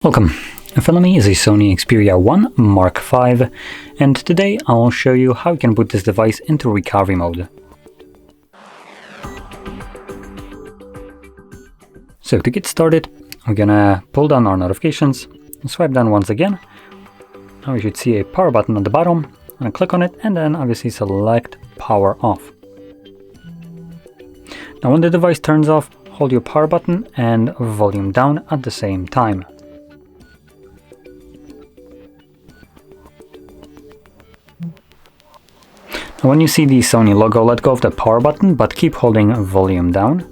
Welcome. In front of me is a Sony Xperia 1 Mark V, and today I'll show you how you can boot this device into recovery mode. So to get started, we're gonna pull down our notifications, swipe down once again. Now you should see a power button on the bottom. I'm gonna click on it and then obviously select power off. Now when the device turns off, hold your power button and volume down at the same time. Now when you see the Sony logo, let go of the power button, but keep holding volume down.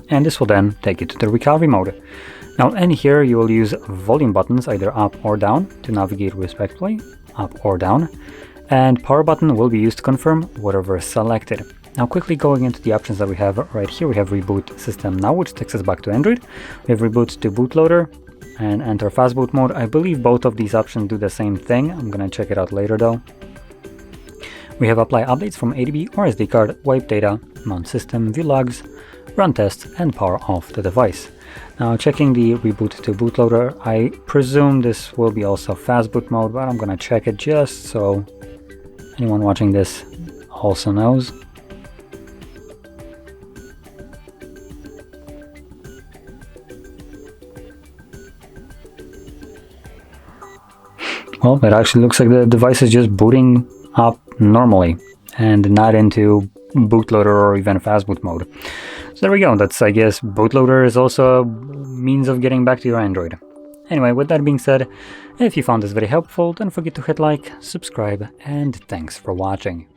And this will then take you to the recovery mode. Now in here you will use volume buttons either up or down to navigate respectively, up or down. And power button will be used to confirm whatever is selected. Now quickly going into the options that we have right here, we have reboot system now, which takes us back to Android. We have reboot to bootloader and enter fast boot mode. I believe both of these options do the same thing. I'm gonna check it out later though. We have apply updates from ADB or SD card, wipe data, mount system, view logs, run tests, and power off the device. Now checking the reboot to bootloader, I presume this will be also fast boot mode, but I'm gonna check it just so anyone watching this also knows. Well, it actually looks like the device is just booting up normally and not into bootloader or even fast boot mode. So there we go. That's, I guess, bootloader is also a means of getting back to your Android. Anyway, with that being said, if you found this very helpful, don't forget to hit like, subscribe, and thanks for watching.